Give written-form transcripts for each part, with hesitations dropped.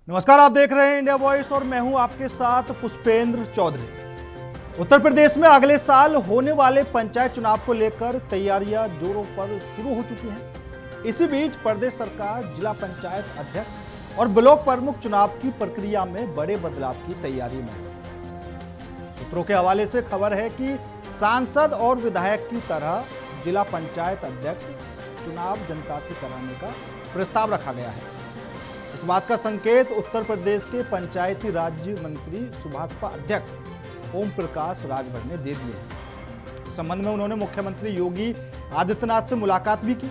नमस्कार, आप देख रहे हैं इंडिया वॉइस और मैं हूं आपके साथ पुष्पेंद्र चौधरी। उत्तर प्रदेश में अगले साल होने वाले पंचायत चुनाव को लेकर तैयारियां जोरों पर शुरू हो चुकी हैं। इसी बीच प्रदेश सरकार जिला पंचायत अध्यक्ष और ब्लॉक प्रमुख चुनाव की प्रक्रिया में बड़े बदलाव की तैयारी में है। सूत्रों के हवाले से खबर है कि सांसद और विधायक की तरह जिला पंचायत अध्यक्ष चुनाव जनता से कराने का प्रस्ताव रखा गया है। इस बात का संकेत उत्तर प्रदेश के पंचायती राज्य मंत्री सुभाषपा अध्यक्ष ओम प्रकाश राजभर ने दे दिए हैं। इस संबंध में उन्होंने मुख्यमंत्री योगी आदित्यनाथ से मुलाकात भी की।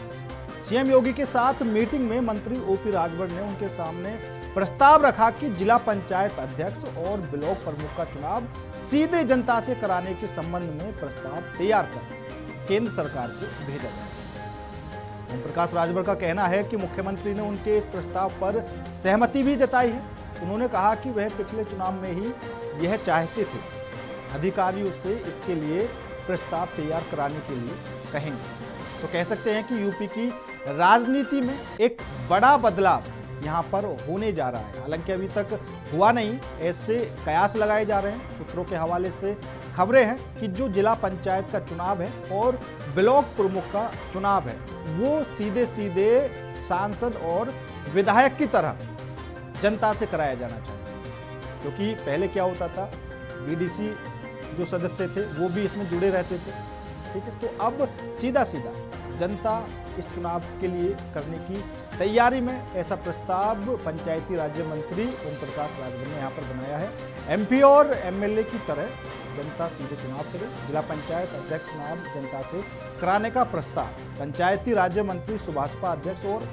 सीएम योगी के साथ मीटिंग में मंत्री ओपी राजभर ने उनके सामने प्रस्ताव रखा कि जिला पंचायत अध्यक्ष और ब्लॉक प्रमुख का चुनाव सीधे जनता से कराने के संबंध में प्रस्ताव तैयार कर केंद्र सरकार को भेजा जाए। ओम प्रकाश राजभर का कहना है कि मुख्यमंत्री ने उनके इस प्रस्ताव पर सहमति भी जताई है। उन्होंने कहा कि वह पिछले चुनाव में ही यह चाहते थे। अधिकारियों से इसके लिए प्रस्ताव तैयार कराने के लिए कहेंगे। तो कह सकते हैं कि यूपी की राजनीति में एक बड़ा बदलाव यहां पर होने जा रहा है। हालांकि अभी तक हुआ नहीं, ऐसे कयास लगाए जा रहे हैं। सूत्रों के हवाले से खबरें हैं कि जो जिला पंचायत का चुनाव है और ब्लॉक प्रमुख का चुनाव है वो सीधे सीधे सांसद और विधायक की तरह जनता से कराया जाना चाहिए। क्योंकि पहले क्या होता था, बीडीसी जो सदस्य थे वो भी इसमें जुड़े रहते थे। ठीक है, तो अब सीधा सीधा जनता इस चुनाव के लिए करने की तैयारी में ऐसा प्रस्ताव पंचायती राज्य मंत्री ओम प्रकाश राजभर ने यहाँ पर बनाया है। एमपी और एमएलए की तरह जनता सीधे चुनाव करे। जिला पंचायत अध्यक्ष चुनाव जनता से कराने का प्रस्ताव पंचायती राज्य मंत्री सुभाषपा अध्यक्ष और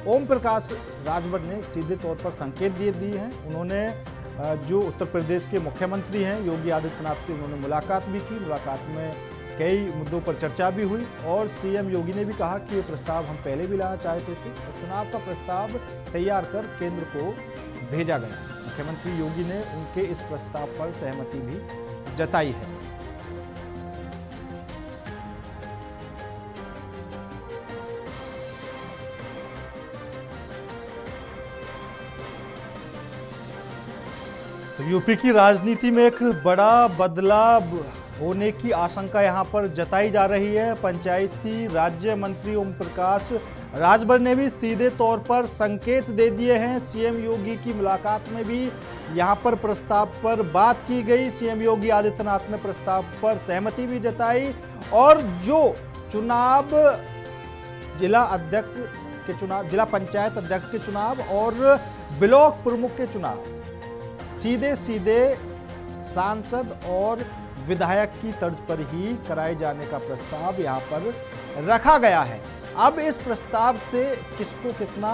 ओम प्रकाश राजभर ने सीधे तौर पर संकेत दे दिए हैं। उन्होंने जो उत्तर प्रदेश के मुख्यमंत्री हैं योगी आदित्यनाथ से उन्होंने मुलाकात भी की। मुलाकात में कई मुद्दों पर चर्चा भी हुई और सीएम योगी ने भी कहा कि ये प्रस्ताव हम पहले भी लाना चाहते थे और चुनाव का प्रस्ताव तैयार कर केंद्र को भेजा गया। मुख्यमंत्री योगी ने उनके इस प्रस्ताव पर सहमति भी जताई है। तो यूपी की राजनीति में एक बड़ा बदलाव होने की आशंका यहां पर जताई जा रही है। पंचायती राज्य मंत्री ओम प्रकाश राजभर ने भी सीधे तौर पर संकेत दे दिए हैं। सीएम योगी की मुलाकात में भी यहां पर प्रस्ताव पर बात की गई। सीएम योगी आदित्यनाथ ने प्रस्ताव पर सहमति भी जताई और जो चुनाव जिला अध्यक्ष के चुनाव, जिला पंचायत अध्यक्ष के चुनाव और ब्लॉक प्रमुख के चुनाव सीधे सीधे सांसद और विधायक की तर्ज पर ही कराए जाने का प्रस्ताव यहां पर रखा गया है। अब इस प्रस्ताव से किसको कितना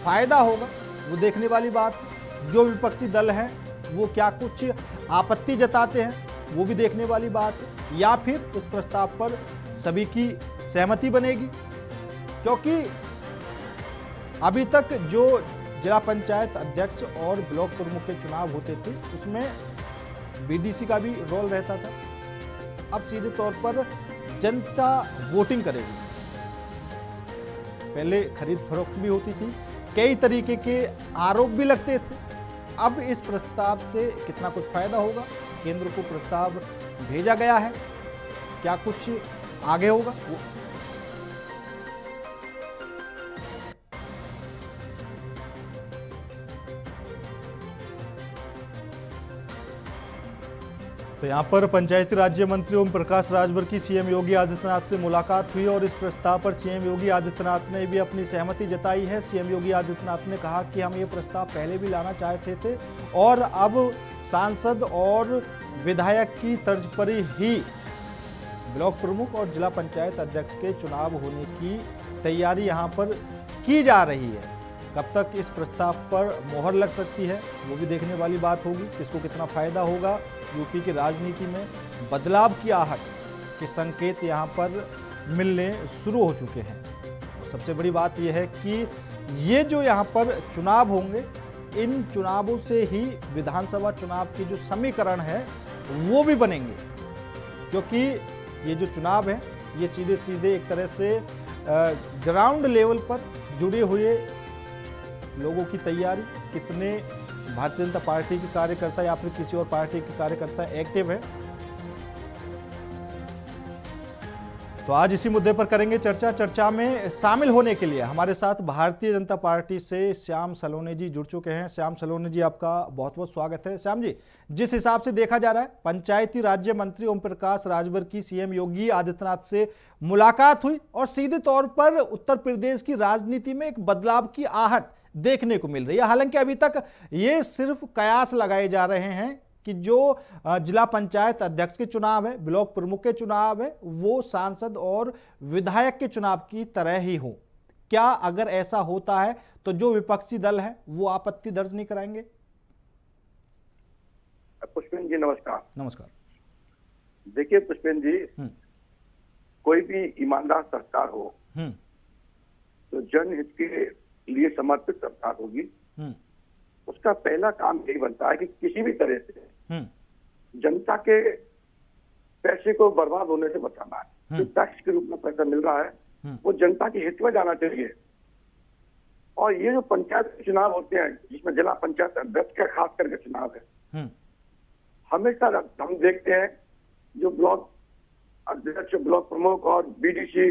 फायदा होगा वो देखने वाली बात है। जो विपक्षी दल हैं वो क्या कुछ आपत्ति जताते हैं वो भी देखने वाली बात है, या फिर इस प्रस्ताव पर सभी की सहमति बनेगी। क्योंकि अभी तक जो जिला पंचायत अध्यक्ष और ब्लॉक प्रमुख के चुनाव होते थे उसमें बीडीसी का भी रोल रहता था। अब सीधे तौर पर जनता वोटिंग करेगी। पहले खरीद फरोख्त भी होती थी, कई तरीके के आरोप भी लगते थे। अब इस प्रस्ताव से कितना कुछ फायदा होगा, केंद्र को प्रस्ताव भेजा गया है, क्या कुछ आगे होगा वो तो यहाँ पर पंचायती राज्य मंत्री ओम प्रकाश राजभर की सीएम योगी आदित्यनाथ से मुलाकात हुई और इस प्रस्ताव पर सीएम योगी आदित्यनाथ ने भी अपनी सहमति जताई है। सीएम योगी आदित्यनाथ ने कहा कि हम ये प्रस्ताव पहले भी लाना चाहते थे और अब सांसद और विधायक की तर्ज पर ही ब्लॉक प्रमुख और जिला पंचायत अध्यक्ष के चुनाव होने की तैयारी यहाँ पर की जा रही है। कब तक इस प्रस्ताव पर मोहर लग सकती है वो भी देखने वाली बात होगी। किसको कितना फायदा होगा। यूपी की राजनीति में बदलाव की आहट के संकेत यहाँ पर मिलने शुरू हो चुके हैं। और सबसे बड़ी बात यह है कि ये जो यहाँ पर चुनाव होंगे, इन चुनावों से ही विधानसभा चुनाव के जो समीकरण है वो भी बनेंगे। क्योंकि ये जो चुनाव है ये सीधे सीधे एक तरह से ग्राउंड लेवल पर जुड़े हुए लोगों की तैयारी कितने भारतीय जनता पार्टी के कार्यकर्ता या फिर किसी और पार्टी के कार्यकर्ता एक्टिव है। तो आज इसी मुद्दे पर करेंगे चर्चा। चर्चा में शामिल होने के लिए हमारे साथ भारतीय जनता पार्टी से श्याम सलोने जी जुड़ चुके हैं। श्याम सलोने जी, आपका बहुत बहुत स्वागत है। श्याम जी, जिस हिसाब से देखा जा रहा है, पंचायती राज्य मंत्री ओम प्रकाश राजभर की सीएम योगी आदित्यनाथ से मुलाकात हुई और सीधे तौर पर उत्तर प्रदेश की राजनीति में एक बदलाव की आहट देखने को मिल रही है। हालांकि अभी तक ये सिर्फ कयास लगाए जा रहे हैं कि जो जिला पंचायत अध्यक्ष के चुनाव है, ब्लॉक प्रमुख के चुनाव है, वो सांसद और विधायक के चुनाव की तरह ही हो। क्या अगर ऐसा होता है तो जो विपक्षी दल है वो आपत्ति दर्ज नहीं कराएंगे? पुष्पेंद्र जी नमस्कार। नमस्कार। देखिए पुष्पेंद्र जी, कोई भी ईमानदार सरकार हो तो जनहित के लिए समर्पित सरकार होगी। उसका पहला काम यही बनता है कि किसी भी तरह से जनता के पैसे को बर्बाद होने से बचाना है। जो टैक्स के रूप में पैसा मिल रहा है वो जनता के हित में जाना चाहिए। और ये जो पंचायत के चुनाव होते हैं, जिसमें जिला पंचायत अध्यक्ष का खास करके चुनाव है, हमेशा हम देखते हैं जो ब्लॉक अध्यक्ष, ब्लॉक प्रमुख और बीडीसी,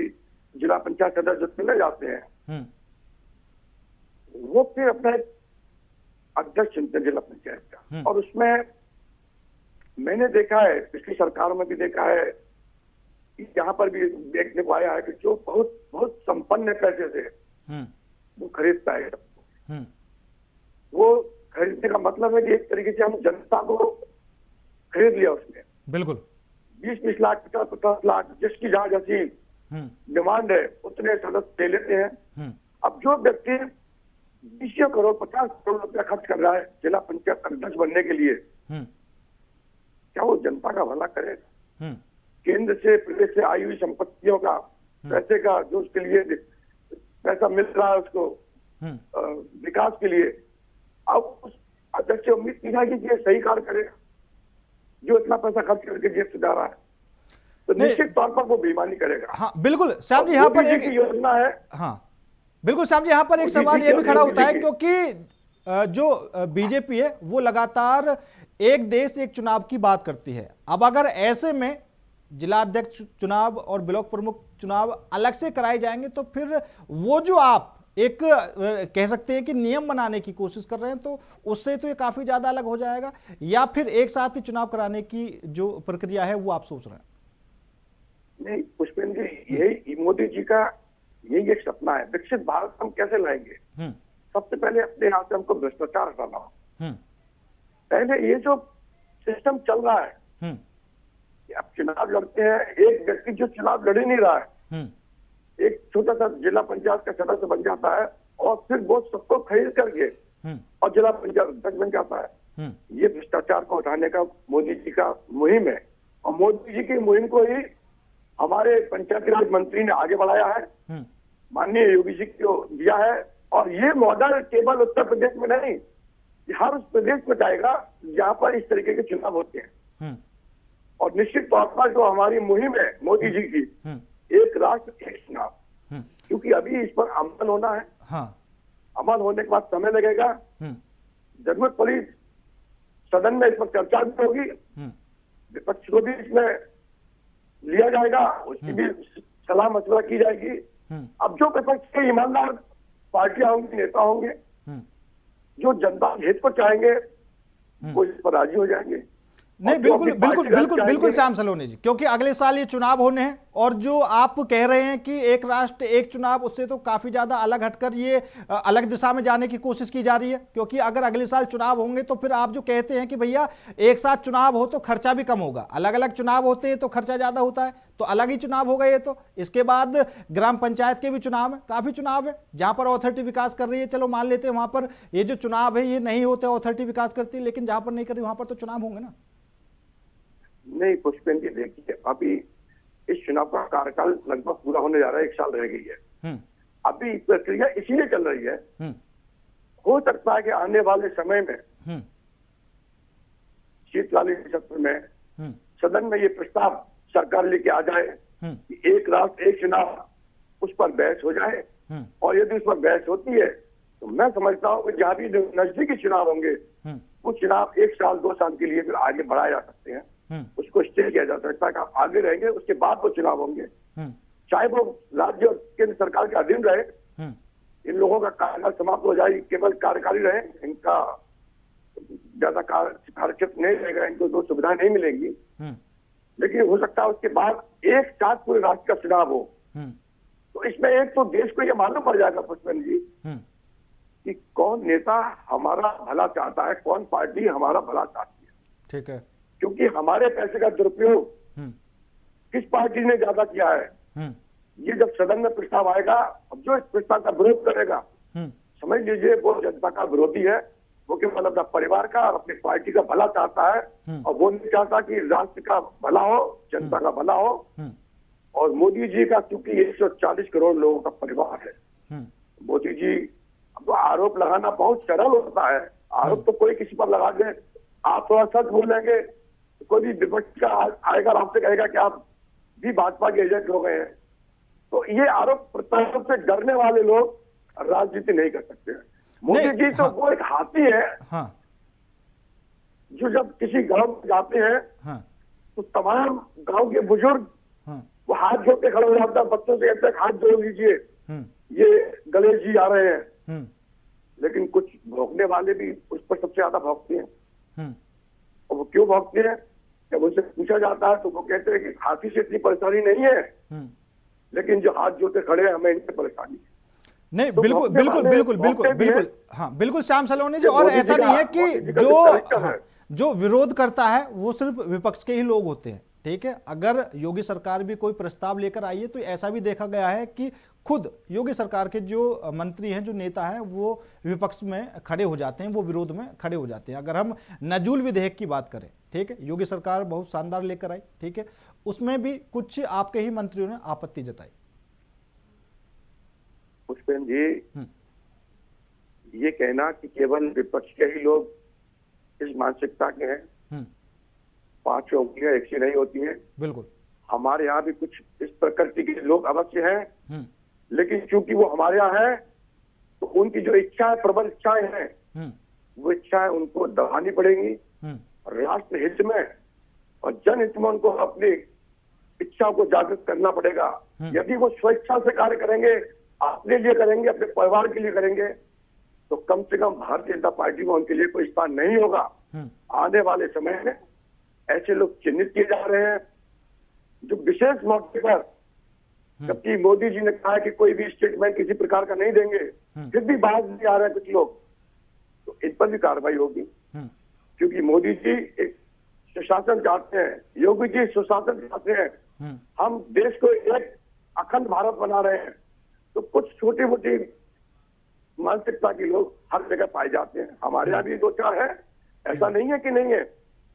जिला पंचायत सदस्य चुने जाते हैं, वो फिर अपने अध्यक्ष चुनते जिला पंचायत का। और उसमें मैंने देखा है, पिछली सरकारों में भी देखा है, यहाँ पर भी देखने को आया है कि जो बहुत बहुत संपन्न पैसे से वो खरीदता है सबको। वो खरीदने का मतलब है कि एक तरीके से हम जनता को खरीद लिया उसने। बिल्कुल 20-20 लाख, 50-50 लाख, जिसकी जहां जैसी डिमांड है उतने सदस्य ले लेते हैं। अब जो व्यक्ति 20 करोड़ 50 करोड़ रुपया खर्च कर रहा है जिला पंचायत अध्यक्ष बनने के लिए, क्या वो जनता का भला करेगा? केंद्र से, प्रदेश से आई हुई संपत्तियों का, पैसे का जो उसके लिए पैसा मिल रहा है उसको विकास के लिए, अब उस अध्यक्ष से उम्मीद की जाएगी कि ये सही कार्य करेगा जो इतना पैसा खर्च करके जेब से जा रहा है, तो निश्चित तौर पर वो बेईमानी करेगा। हाँ बिल्कुल श्याम जी, यहाँ पर एक योजना है। हाँ बिल्कुल श्याम जी, यहाँ पर एक सवाल ये भी खड़ा होता है, क्योंकि जो बीजेपी है वो लगातार एक देश एक चुनाव की बात करती है। अब अगर ऐसे में जिला अध्यक्ष चुनाव और ब्लॉक प्रमुख चुनाव अलग से कराए जाएंगे तो फिर वो जो आप एक कह सकते हैं कि नियम बनाने की कोशिश कर रहे हैं, तो उससे तो ये काफी ज्यादा अलग हो जाएगा, या फिर एक साथ ही चुनाव कराने की जो प्रक्रिया है वो आप सोच रहे हैं? नहीं पुष्पेंद्र जी, यही मोदी जी का यही एक सपना है। विकसित भारत हम कैसे लाएंगे? सबसे पहले अपने यहाँ से हमको भ्रष्टाचार हटाना हो। पहले ये जो सिस्टम चल रहा है, अब चुनाव लड़ते हैं, एक व्यक्ति जो चुनाव लड़ ही नहीं रहा है, एक छोटा सा जिला पंचायत का सदस्य बन जाता है और फिर वो सबको खरीद करके और जिला पंचायत अध्यक्ष बन जाता है। ये भ्रष्टाचार को हटाने का मोदी जी का मुहिम है, और मोदी जी की मुहिम को ही हमारे पंचायती राज मंत्री ने आगे बढ़ाया है, माननीय योगी जी को दिया है। और ये मॉडल केवल उत्तर प्रदेश में नहीं, हर उस प्रदेश में जाएगा जहां पर इस तरीके के चुनाव होते हैं। और निश्चित तौर पर जो हमारी मुहिम है मोदी जी की, एक राष्ट्र एक चुनाव, क्योंकि अभी इस पर अमल होना है। अमल होने के बाद समय लगेगा, जरूरत पड़ी सदन में इस पर चर्चा भी होगी, विपक्ष को भी इसमें लिया जाएगा, उसकी भी सलाह मशवरा की जाएगी। अब जो विपक्ष के ईमानदार पार्टियां होंगी, नेता होंगे, जो जनता हित को चाहेंगे, वो इस पर राजी हो जाएंगे। नहीं बिल्कुल बिल्कुल बिल्कुल बिल्कुल श्याम सलोने जी, क्योंकि अगले साल ये चुनाव होने हैं, और जो आप कह रहे हैं कि एक राष्ट्र एक चुनाव, उससे तो काफी ज्यादा अलग हटकर ये अलग दिशा में जाने की कोशिश की जा रही है। क्योंकि अगर अगले साल चुनाव होंगे तो फिर आप जो कहते हैं कि भैया एक साथ चुनाव हो तो खर्चा भी कम होगा, अलग अलग चुनाव होते हैं तो खर्चा ज्यादा होता है, तो अलग ही चुनाव होगा ये तो। इसके बाद ग्राम पंचायत के भी चुनाव है, काफी चुनाव है जहां पर अथॉरिटी विकास कर रही है, चलो मान लेते हैं वहां पर ये जो चुनाव है ये नहीं होते, अथॉरिटी विकास करती है, लेकिन जहां पर नहीं कर रही वहां पर तो चुनाव होंगे ना। नहीं पुष्पेंद्र जी, देखिए अभी इस चुनाव का कार्यकाल लगभग पूरा होने जा रहा है, 1 साल रह गई है। अभी प्रक्रिया इसीलिए चल रही है, हो सकता है कि आने वाले समय में शीतकालीन सत्र में सदन में ये प्रस्ताव सरकार लेके आ जाए कि एक राष्ट्र एक चुनाव, उस पर बहस हो जाए, और यदि उस पर बहस होती है तो मैं समझता हूँ कि जहाँ भी नजदीकी चुनाव होंगे वो चुनाव 1 साल 2 साल के लिए फिर आगे बढ़ाए जा सकते हैं, उसको स्टे किया जा सकता है कि आप आगे रहेंगे, उसके बाद वो चुनाव होंगे, चाहे वो राज्य और केंद्र सरकार के अधीन रहे। इन लोगों का कार्यकाल समाप्त हो जाए, केवल कार्यकारी रहे, इनका ज्यादा कार्यक्षेत्र नहीं रहेगा, इनको जो सुविधाएं नहीं मिलेंगी, लेकिन हो सकता है उसके बाद एक साथ पूरे राष्ट्र का चुनाव हो। तो इसमें एक तो देश को यह मालूम पड़ जाएगा पुष्पेंद्र जी कि कौन नेता हमारा भला चाहता है, कौन पार्टी हमारा भला चाहती है। ठीक है, क्योंकि हमारे पैसे का दुरुपयोग किस पार्टी ने ज्यादा किया है, ये जब सदन में प्रस्ताव आएगा, अब जो इस प्रस्ताव का विरोध करेगा समझ लीजिए वो जनता का विरोधी है, वो केवल अपना परिवार का और अपनी पार्टी का भला चाहता है, और वो नहीं चाहता कि राष्ट्र का भला हो, जनता का भला हो। और मोदी जी का चूंकि 140 करोड़ लोगों का परिवार है, मोदी जी तो आरोप लगाना बहुत सरल होता है, आरोप तो कोई किसी पर लगा दे, आप थोड़ा सच बोलेंगे तो कोई भी विपक्ष का आएगा और आपसे कहेगा कि आप भी भाजपा के एजेंट हो गए हैं। तो ये आरोप प्रत्यारोप से डरने वाले लोग राजनीति नहीं कर सकते हैं। मोदी जी तो वो एक हाथी है जो जब किसी गांव में जाते हैं तो तमाम गांव के बुजुर्ग वो हाथ जोड़ के खड़े हो जाता है, बच्चों से कहते हैं हाथ जोड़ लीजिए, ये गणेश जी आ रहे हैं। लेकिन कुछ भौंकने वाले भी उस पर सबसे ज्यादा भौंकते हैं। और वो क्यों भौंकते हैं, जब उनसे पूछा जाता है तो वो कहते हैं कि हाथी से इतनी परेशानी नहीं है, लेकिन जो हाथ जोड़ते खड़े हैं हमें इनसे परेशानी है। नहीं, बिल्कुल बिल्कुल बिल्कुल बिल्कुल बिल्कुल, हाँ बिल्कुल श्याम सलोनी जी। और ऐसा नहीं है कि जो विरोध करता है वो सिर्फ विपक्ष के ही लोग होते हैं, ठीक है। अगर योगी सरकार भी कोई प्रस्ताव लेकर आई है तो ऐसा भी देखा गया है कि खुद योगी सरकार के जो मंत्री हैं, जो नेता हैं, वो विपक्ष में खड़े हो जाते हैं, वो विरोध में खड़े हो जाते हैं। अगर हम नजूल विधेयक की बात करें, ठीक है, योगी सरकार बहुत शानदार लेकर आई, ठीक है, उसमें भी कुछ आपके ही मंत्रियों ने आपत्ति जताई। पुष्पेंद्र जी, ये कहना कि केवल विपक्ष के ही लोग इस मानसिकता के हैं, 5 उंगलियां एक सी नहीं होती हैं। बिल्कुल, हमारे यहाँ भी कुछ इस प्रकृति के लोग अवश्य हैं, लेकिन चूंकि वो हमारे यहाँ है तो उनकी जो इच्छा है, प्रबल इच्छाएं हैं, वो इच्छाएं उनको दबानी पड़ेंगी। राष्ट्र हित में और जनहित में उनको अपनी इच्छाओं को जागृत करना पड़ेगा। यदि वो स्वेच्छा से कार्य करेंगे, अपने लिए करेंगे, अपने परिवार के लिए करेंगे, तो कम से कम भारतीय जनता पार्टी में उनके लिए कोई स्थान नहीं होगा। आने वाले समय में ऐसे लोग चिन्हित किए जा रहे हैं जो विशेष मौके पर, जबकि मोदी जी ने कहा कि कोई भी स्टेटमेंट किसी प्रकार का नहीं देंगे, फिर भी बाहर नहीं आ रहे हैं कुछ लोग, तो इन पर भी कार्रवाई होगी। क्योंकि मोदी जी एक सुशासन चाहते हैं, योगी जी सुशासन चाहते हैं, हम देश को एक अखंड भारत बना रहे हैं। तो कुछ छोटी मोटी मानसिकता के लोग हर जगह पाए जाते हैं। हमारे यहाँ भी 2-4 है, ऐसा नहीं है कि नहीं है,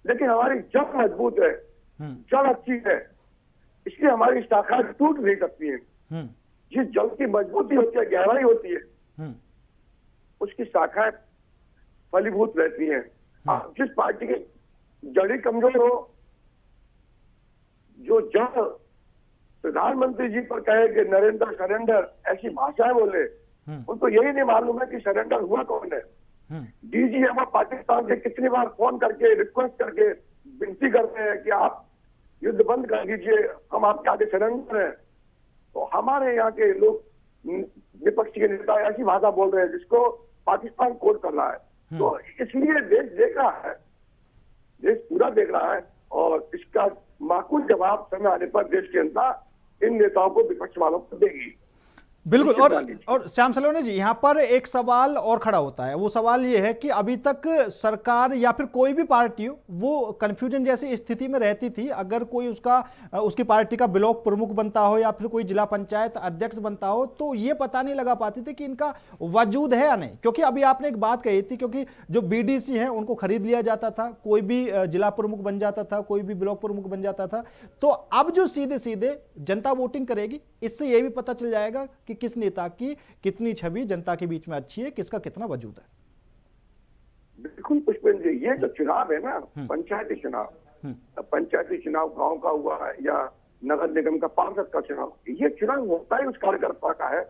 लेकिन हमारी जड़ मजबूत है, जड़ अच्छी है, इसलिए हमारी शाखाएं टूट नहीं सकती हैं। जिस जड़ की मजबूती होती है, गहराई होती है, उसकी शाखाएं फलीभूत रहती हैं। जिस पार्टी की जड़ी कमजोर हो, जो जड़ प्रधानमंत्री जी पर कहे कि नरेंद्र सरेंडर, ऐसी भाषाएं बोले, उनको यही नहीं मालूम है कि सरेंडर हुआ कौन है। डीजीएम पाकिस्तान से कितनी बार फोन करके रिक्वेस्ट करके विनती करते हैं कि आप युद्ध बंद कर दीजिए, हम आपके आगे सरेंडर हैं। तो हमारे यहाँ के लोग, विपक्ष के नेता ऐसी भाषा बोल रहे हैं जिसको पाकिस्तान कोड कर रहा है। तो इसलिए देश देख रहा है, देश पूरा देख रहा है, और इसका माकूल जवाब समय आने पर देश की जनता इन नेताओं को, विपक्ष वालों को देगी। बिल्कुल। और श्याम सलोनी जी, यहाँ पर एक सवाल और खड़ा होता है। वो सवाल ये है कि अभी तक सरकार या फिर कोई भी पार्टी हो, वो कंफ्यूजन जैसी स्थिति में रहती थी। अगर कोई उसकी पार्टी का ब्लॉक प्रमुख बनता हो या फिर कोई जिला पंचायत अध्यक्ष बनता हो, तो ये पता नहीं लगा पाती थी कि इनका वजूद है या नहीं। क्योंकि अभी आपने एक बात कही थी, क्योंकि जो बीडीसी हैं उनको खरीद लिया जाता था, कोई भी जिला प्रमुख बन जाता था, कोई भी ब्लॉक प्रमुख बन जाता था। तो अब जो सीधे सीधे जनता वोटिंग करेगी, इससे ये भी पता चल जाएगा कि किस नेता की कितनी छवि जनता के बीच में अच्छी है, किसका कितना वजूद है। बिल्कुल पुष्पेंद्र जी, ये जो चुनाव है ना, पंचायती चुनाव, पंचायती चुनाव गांव का हुआ है या नगर निगम का पार्षद का चुनाव, ये चुनाव होता ही उस कार्यकर्ता का है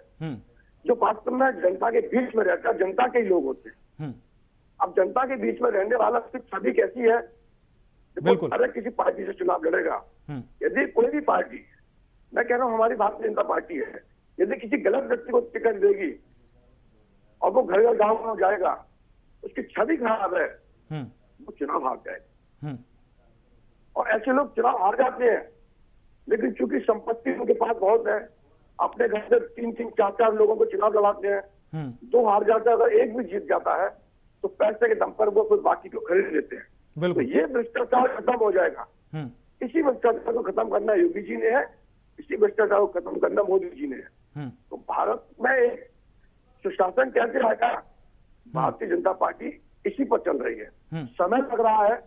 जो वास्तव में जनता के बीच में रहता है, जनता के ही लोग होते हैं। अब जनता के बीच में रहने वाला उसकी छवि कैसी है? बिल्कुल। अगर किसी पार्टी से चुनाव लड़ेगा, यदि कोई भी पार्टी, मैं कह रहा हूं हमारी भारतीय जनता पार्टी है, यदि किसी गलत व्यक्ति को टिकट देगी और वो घर घर गाँव में जाएगा, उसकी छवि खराब है, वो चुनाव हार जाएगा। और ऐसे लोग चुनाव हार जाते हैं, लेकिन चूंकि संपत्ति उनके पास बहुत है, अपने घर से 3-3, 4-4 लोगों को चुनाव लड़ाते हैं, 2 हार जाता है, अगर एक भी जीत जाता है तो पैसे के दम पर वो फिर बाकी को खरीद लेते हैं। तो ये भ्रष्टाचार खत्म हो जाएगा। इसी भ्रष्टाचार को खत्म करना योगी जी ने है, इसी भ्रष्टाचार को खत्म करना मोदी जी ने है। तो भारत में एक सुशासन कैसे आएगा? भारतीय जनता पार्टी इसी पर चल रही है। समय लग रहा है,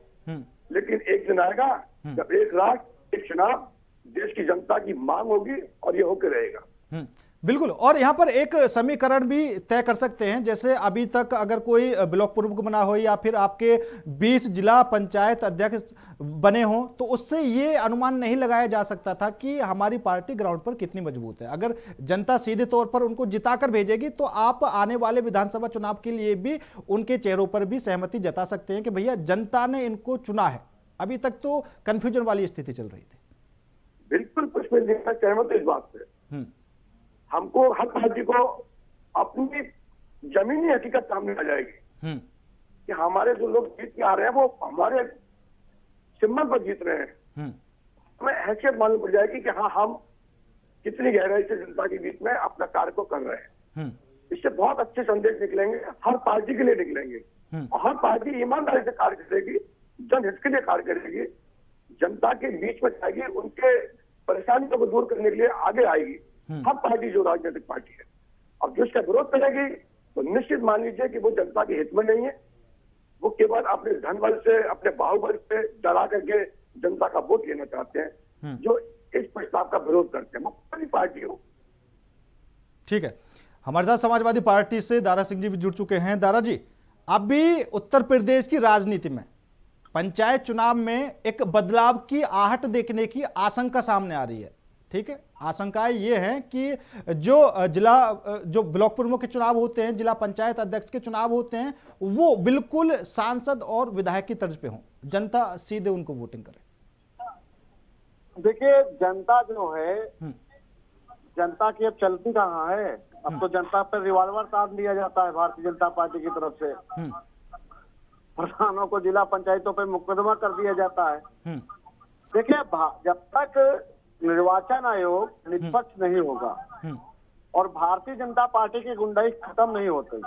लेकिन एक दिन आएगा जब एक राष्ट्र, एक चुनाव, देश की जनता की मांग होगी और ये होकर रहेगा। बिल्कुल। और यहाँ पर एक समीकरण भी तय कर सकते हैं, जैसे अभी तक अगर कोई ब्लॉक प्रमुख बना हो या फिर आपके 20 जिला पंचायत अध्यक्ष बने हों, तो उससे ये अनुमान नहीं लगाया जा सकता था कि हमारी पार्टी ग्राउंड पर कितनी मजबूत है। अगर जनता सीधे तौर पर उनको जिताकर भेजेगी तो आप आने वाले विधानसभा चुनाव के लिए भी उनके चेहरों पर भी सहमति जता सकते हैं कि भैया जनता ने इनको चुना है। अभी तक तो कंफ्यूजन वाली स्थिति चल रही थी। बिल्कुल पुष्पेंद्र जी, मैं सहमत हूं इस बात से। हमको हर पार्टी को अपनी जमीनी हकीकत सामने आ जाएगी कि हमारे जो लोग जीत के आ रहे हैं वो हमारे सिम्बल पर जीत रहे हैं। हमें हैसियत मालूम पड़ जाएगी कि हाँ, हम कितनी गहराई से जनता के बीच में अपना कार्य को कर रहे हैं। इससे बहुत अच्छे संदेश निकलेंगे, हर पार्टी के लिए निकलेंगे। और हर पार्टी ईमानदारी से कार्य करेगी, जनहित के लिए कार्य करेगी, जनता के बीच में जाएगी, उनके परेशानियों को दूर करने के लिए आगे आएगी। हर पार्टी जो राजनीतिक पार्टी है, अब जो इसका विरोध करेगी तो निश्चित मान लीजिए कि वो जनता के हित में नहीं है। वो केवल अपने धन बल से, अपने बाहुबल से डरा करके जनता का वोट लेना चाहते हैं। जो इस प्रस्ताव का विरोध करते हैं, वो कोई पार्टी हो। ठीक है, हमारे साथ समाजवादी पार्टी से दारा सिंह जी भी जुड़ चुके हैं। दारा जी, अभी उत्तर प्रदेश की राजनीति में पंचायत चुनाव में एक बदलाव की आहट देखने की आशंका सामने आ रही है। ठीक है, आशंकाएं ये हैं कि जो ब्लॉक प्रमुख के चुनाव होते हैं, जिला पंचायत अध्यक्ष के चुनाव होते हैं, वो बिल्कुल सांसद और विधायक की तर्ज पे हों, जनता सीधे उनको वोटिंग करे। देखिए, जनता जो है, जनता की अब चलती कहाँ है? अब तो जनता पर रिवॉल्वर तान दिया जाता है भारतीय जनता पार्टी की तरफ से। प्रधानों को जिला पंचायतों पे मुकदमा कर दिया जाता है। देखिए, जब तक निर्वाचन आयोग निष्पक्ष नहीं होगा और भारतीय जनता पार्टी की गुंडाई खत्म नहीं होती,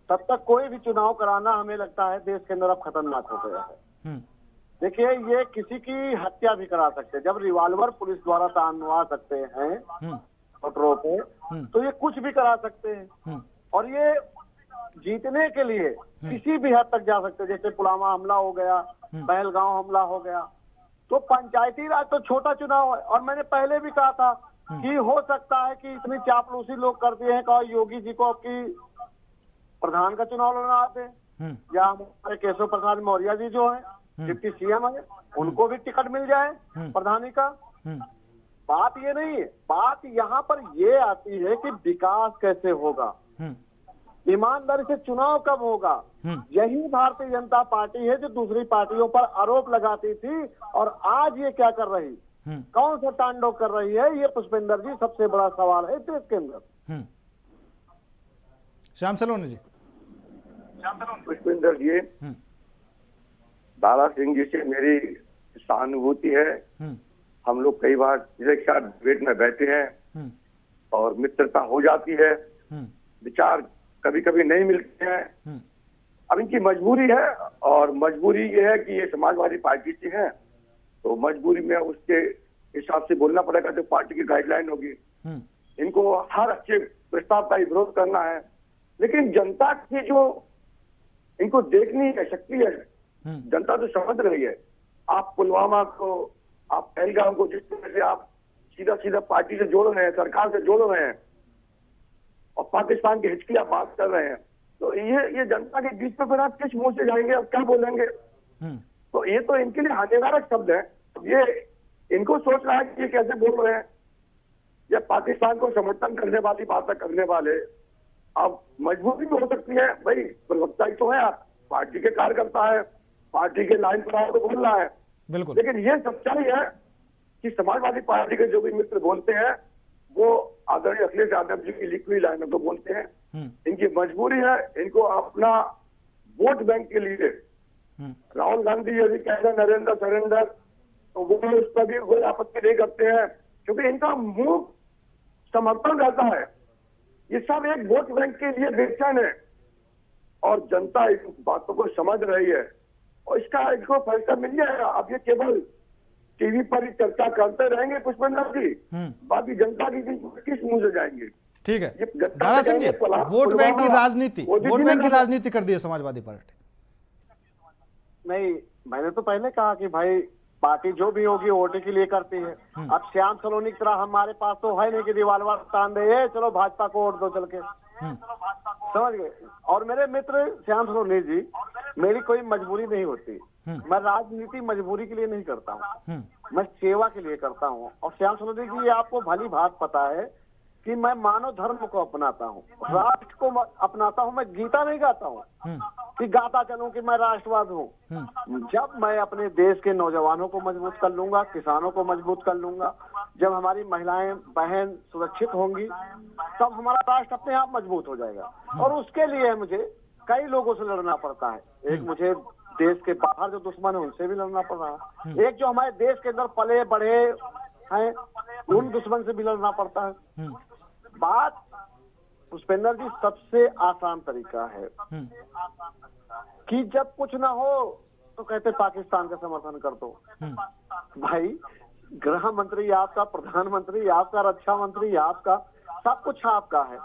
तब तक कोई भी चुनाव कराना हमें लगता है देश के अंदर अब खतरनाक हो गया है। देखिए, ये किसी की हत्या भी करा सकते हैं। जब रिवॉल्वर पुलिस द्वारा तानवा सकते हैं वोटरों पे, तो ये कुछ भी करा सकते हैं। और ये जीतने के लिए किसी भी हद तक जा सकते हैं। जैसे पुलवामा हमला हो गया, पहलगांव हमला हो गया। तो पंचायती राज तो छोटा चुनाव है। और मैंने पहले भी कहा था कि हो सकता है कि इतनी चापलूसी लोग करते हैं कि योगी जी को आपकी प्रधान का चुनाव लड़ना आते हैं, या हमारे केशव प्रसाद मौर्य जी जो है डिप्टी सीएम है, उनको भी टिकट मिल जाए प्रधानी का। बात ये नहीं है, बात यहाँ पर ये आती है कि विकास कैसे होगा, ईमानदारी से चुनाव कब होगा। यही भारतीय जनता पार्टी है जो दूसरी पार्टियों पर आरोप लगाती थी, और आज ये क्या कर रही, कौन सा तांडव कर रही है, ये पुष्पेंद्र जी सबसे बड़ा सवाल है देश के अंदर। श्याम सलोनी जी। पुष्पेंद्र जी, दारा सिंह जी से मेरी सहानुभूति है। हम लोग कई बार एक साथ डिबेट में बैठे हैं और मित्रता हो जाती है, विचार कभी कभी नहीं मिलते हैं। अब इनकी मजबूरी है, और मजबूरी ये है कि ये समाजवादी पार्टी से है, तो मजबूरी में उसके हिसाब से बोलना पड़ेगा जो पार्टी की गाइडलाइन होगी। इनको हर अच्छे प्रस्ताव का विरोध करना है, लेकिन जनता की जो इनको देखनी है शक्ति है, जनता तो समझ रही है। आप पुलवामा को, आप पहलगाम को जिस तरह से आप सीधा सीधा पार्टी से जोड़ रहे हैं, सरकार से जोड़ रहे हैं, और पाकिस्तान के हित की आप बात कर रहे हैं, तो ये जनता के बीच में फिर आप किस मुंह से जाएंगे, आप क्या बोलेंगे? तो ये तो इनके लिए हानिकारक शब्द है। ये इनको सोच रहा है कि ये कैसे बोल रहे हैं, या पाकिस्तान को समर्थन करने वाली बातें करने वाले अब मजबूरी भी हो सकती है भाई, प्रवक्ता ही तो है आप, पार्टी के कार्यकर्ता है, पार्टी के लाइन पर आओ तो बोल रहा है। बिल्कुल। लेकिन ये सच्चाई है कि समाजवादी पार्टी के जो भी मित्र बोलते हैं वो आदरणीय अखिलेश यादव जी की लिखी हुई लाइनों को बोलते हैं। इनकी मजबूरी है, इनको अपना वोट बैंक के लिए राहुल गांधी यदि कह रहे नरेंद्र सरेंडर तो वो उस पर भी कोई आपत्ति नहीं करते हैं, क्योंकि इनका मूल समर्थन रहता है। ये सब एक वोट बैंक के लिए बेचैन है और जनता इन बातों को समझ रही है और इसका इनको फैसला मिल जाएगा। अब ये केवल टीवी पर ही चर्चा करते रहेंगे पुष्पेंद्र जी, बाकी जनता की किस मुंह से जाएंगे। ठीक है दारा सिंह जी, वोट बैंक की राजनीति कर दी है समाजवादी पार्टी। नहीं, मैंने तो पहले कहा कि भाई पार्टी जो भी होगी वोट के लिए करती है। अब श्याम सलोनी की तरह हमारे पास तो है नहीं कि रिवाल्वर तान दे चलो भाजपा को वोट दो चल के, समझ गए। और मेरे मित्र श्याम सलोनी जी, मेरी कोई मजबूरी नहीं होती, मैं राजनीति मजबूरी के लिए नहीं करता हूँ, मैं सेवा के लिए करता हूँ। और श्याम सलोनी जी, ये आपको भली बात पता है कि मैं मानव धर्म को अपनाता हूँ, राष्ट्र को अपनाता हूँ। मैं गीता नहीं गाता हूँ कि गाता चलूं कि मैं राष्ट्रवाद हूँ। जब मैं अपने देश के नौजवानों को मजबूत कर लूंगा, किसानों को मजबूत कर लूंगा, जब हमारी महिलाएं बहन सुरक्षित होंगी, तब हमारा राष्ट्र अपने आप मजबूत हो जाएगा। और उसके लिए मुझे कई लोगों से लड़ना पड़ता है। एक मुझे देश के बाहर जो दुश्मन है उनसे भी लड़ना पड़ रहा है, एक जो हमारे देश के अंदर पले बढ़े हैं उन दुश्मन से भी लड़ना पड़ता है। बात पुष्पेंद्र जी, सबसे आसान तरीका है कि जब कुछ ना हो तो कहते पाकिस्तान का समर्थन कर दो। भाई गृह मंत्री आपका, प्रधानमंत्री आपका, रक्षा मंत्री आपका, सब कुछ आपका है,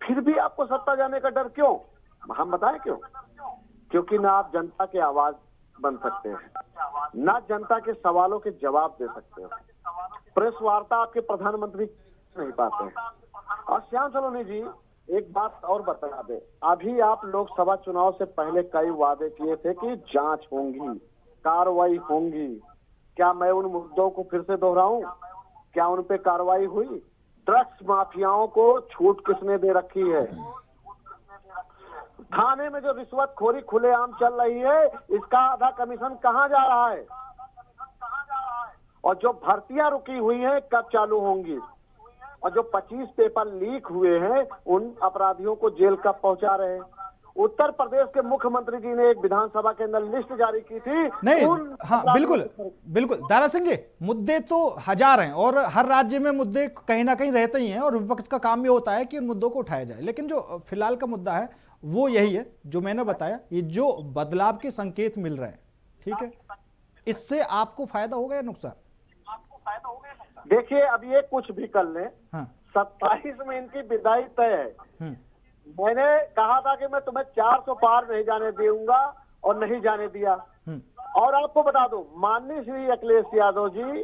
फिर भी आपको सत्ता जाने का डर क्यों? हम बताएं क्यों? क्योंकि ना आप जनता की आवाज बन सकते हैं, ना जनता के सवालों के जवाब दे सकते हो, प्रेस वार्ता आपके प्रधानमंत्री नहीं पाते हैं। और श्याम सलोनी जी, एक बात और बता दे, अभी आप लोकसभा चुनाव से पहले कई वादे किए थे कि जांच होंगी, कार्रवाई होंगी। क्या मैं उन मुद्दों को फिर से दोहराऊं? क्या उन पे कार्रवाई हुई? ड्रग्स माफियाओं को छूट किसने दे रखी है? थाने में जो रिश्वतखोरी खुलेआम चल रही है, इसका आधा कमीशन कहां जा रहा है? और जो भर्तियां रुकी हुई हैं कब चालू होंगी? और जो 25 पेपर लीक हुए हैं उन अपराधियों को जेल कब पहुंचा रहे हैं? उत्तर प्रदेश के मुख्यमंत्री जी ने एक विधानसभा के अंदर लिस्ट जारी की थी। नहीं, हाँ बिल्कुल बिल्कुल दारा सिंह जी, मुद्दे तो हजार हैं और हर राज्य में मुद्दे कहीं ना कहीं रहते ही हैं और विपक्ष का काम ये होता है कि उन मुद्दों को उठाया जाए। लेकिन जो फिलहाल का मुद्दा है वो यही है जो मैंने बताया, ये जो बदलाव के संकेत मिल रहे हैं, ठीक है, इससे आपको फायदा होगा या नुकसान? देखिए, अब ये कुछ भी कर ले, 27 में इनकी विदाई तय है। मैंने कहा था कि मैं तुम्हें 400 पार नहीं जाने दूंगा और नहीं जाने दिया। और आपको बता दूं, माननीय श्री अखिलेश यादव जी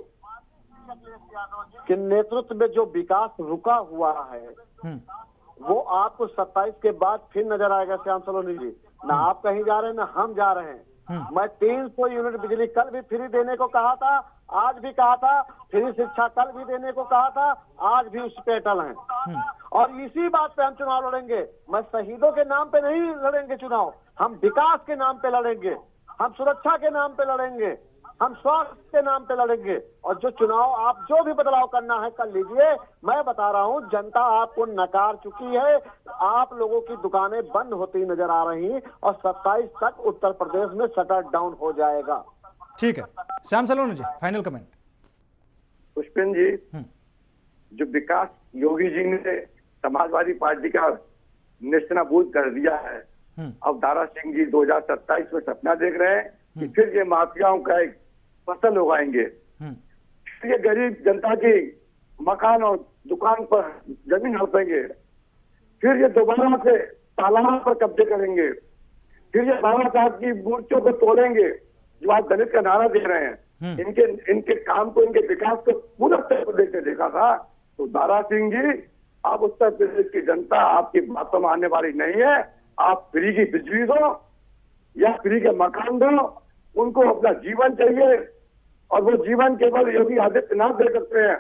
के नेतृत्व में जो विकास रुका हुआ है वो आपको 27 के बाद फिर नजर आएगा। श्याम सलोनी जी, ना आप कहीं जा रहे हैं ना हम जा रहे हैं। मैं 300 यूनिट बिजली कल भी फ्री देने को कहा था, आज भी कहा था, फ्री शिक्षा कल भी देने को कहा था, आज भी उस पे अटल हैं। और इसी बात पे हम चुनाव लड़ेंगे। मैं शहीदों के नाम पे नहीं लड़ेंगे चुनाव, हम विकास के नाम पे लड़ेंगे, हम सुरक्षा के नाम पे लड़ेंगे, हम स्वास्थ्य के नाम पे लड़ेंगे। और जो चुनाव आप जो भी बदलाव करना है कर लीजिए। मैं बता रहा हूं, जनता आपको नकार चुकी है। आप लोगों की दुकानें बंद होती नजर आ रही और 27 तक उत्तर प्रदेश में शटर डाउन हो जाएगा। ठीक है, श्याम सलोनी जी, फाइनल कमेंट। पुष्पेंद्र जी, जो विकास योगी जी ने समाजवादी पार्टी का नेस्तनाबूद कर दिया है, अब दारा सिंह जी 2027 में सपना देख रहे हैं कि फिर ये माफियाओं का एक फसल उगाएंगे, फिर ये गरीब जनता की मकान और दुकान पर जमीन हड़पेंगे, फिर ये दोबारा से तालाब पर कब्जे करेंगे, फिर ये बाबा साहब की मूर्तियों को तोड़ेंगे जो आप दलित का नारा दे रहे हैं। इनके काम को, इनके विकास को पूरा उत्तर प्रदेश ने देखा था। तो दारा सिंह जी, आप उत्तर प्रदेश की जनता आपकी बातों में आने वाली नहीं है। आप फ्री की बिजली दो या फ्री के मकान दो, उनको अपना जीवन चाहिए और वो जीवन केवल योगी आदित्यनाथ दे सकते हैं।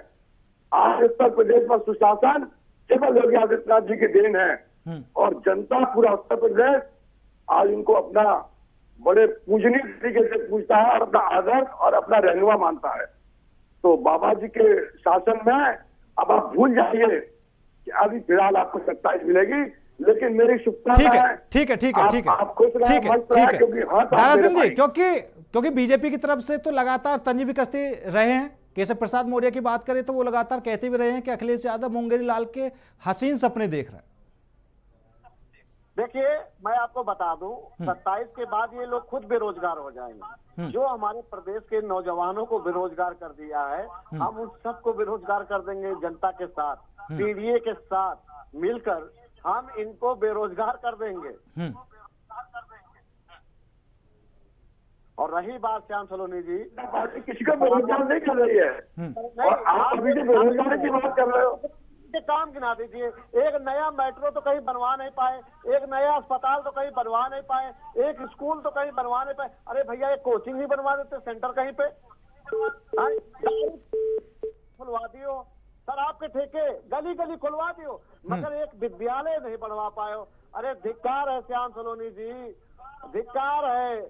आज उत्तर प्रदेश में सुशासन केवल योगी आदित्यनाथ जी की देन है। और जनता पूरा उत्तर प्रदेश आज इनको अपना बड़े पूजनीय तरीके से पूछता है और अपना आदर्श और अपना रहनुमा मानता है। तो बाबा जी के शासन में अब आप भूल जाइए कि अभी फिलहाल आपको 27 मिलेगी, लेकिन मेरी शुभकामनाएं है। ठीक है आप खुश रहे, मस्त रहे, क्योंकि दारा सिंह जी, क्योंकि बीजेपी की तरफ से तो लगातार तंज भी कसते रहे हैं। केशव प्रसाद मौर्य की बात करें तो वो लगातार कहते भी रहे हैं कि अखिलेश यादव मुंगेरी लाल के हसीन सपने देख रहे हैं। देखिए, मैं आपको बता दूं, 27 के बाद ये लोग खुद बेरोजगार हो जाएंगे। जो हमारे प्रदेश के नौजवानों को बेरोजगार कर दिया है, हम उन सबको बेरोजगार कर देंगे। जनता के साथ, पीडीए के साथ मिलकर हम इनको बेरोजगार कर देंगे। और रही बात श्याम सलोनी जी, पार्टी किसी का बेरोजगार नहीं कर रही है और आप अभी भी बेरोजगारी की बात कर रहे हो। काम गिना दीजिए, एक नया मेट्रो तो कहीं बनवा नहीं पाए, एक नया अस्पताल तो कहीं बनवा नहीं पाए, एक स्कूल तो कहीं बनवा नहीं पाए। अरे भैया, एक कोचिंग ही बनवा देते, सेंटर कहीं पे खुलवा दियो, शराब के ठेके गली गली खुलवा दियो, मगर एक विद्यालय नहीं बनवा पाए। अरे धिक्कार है श्याम सलोनी जी, धिक्कार है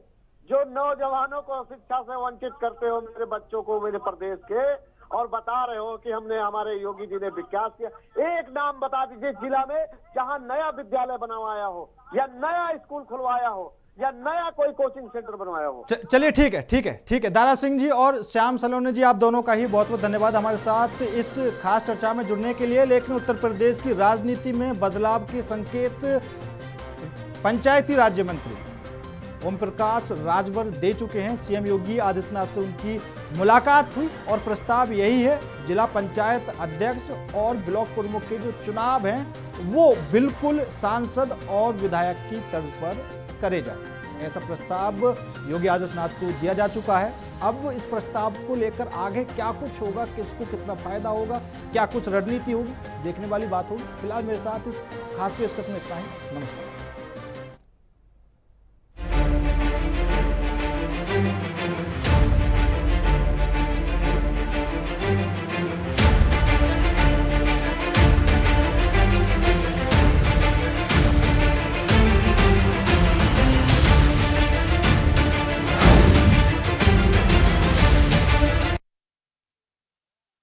जो नौजवानों को शिक्षा से वंचित करते हो, मेरे बच्चों को, मेरे प्रदेश के, और बता रहे हो कि हमने, हमारे योगी जी ने विकास किया। एक नाम बता दीजिए जिला में जहां नया विद्यालय बनवाया हो, या नया स्कूल खुलवाया हो, या नया कोई कोचिंग सेंटर बनवाया हो। चलिए, ठीक है दारा सिंह जी और श्याम सलोनी जी, आप दोनों का ही बहुत बहुत धन्यवाद हमारे साथ इस खास चर्चा में जुड़ने के लिए। लेकिन उत्तर प्रदेश की राजनीति में बदलाव के संकेत पंचायती राज्य मंत्री ओम प्रकाश राजभर दे चुके हैं। सीएम योगी आदित्यनाथ से उनकी मुलाकात हुई और प्रस्ताव यही है, जिला पंचायत अध्यक्ष और ब्लॉक प्रमुख के जो चुनाव हैं वो बिल्कुल सांसद और विधायक की तर्ज पर करे जाए। ऐसा प्रस्ताव योगी आदित्यनाथ को दिया जा चुका है। अब इस प्रस्ताव को लेकर आगे क्या कुछ होगा, किसको कितना फायदा होगा, क्या कुछ रणनीति होगी, देखने वाली बात होगी। फिलहाल मेरे साथ इस खास पेशकश में इतना ही। नमस्कार।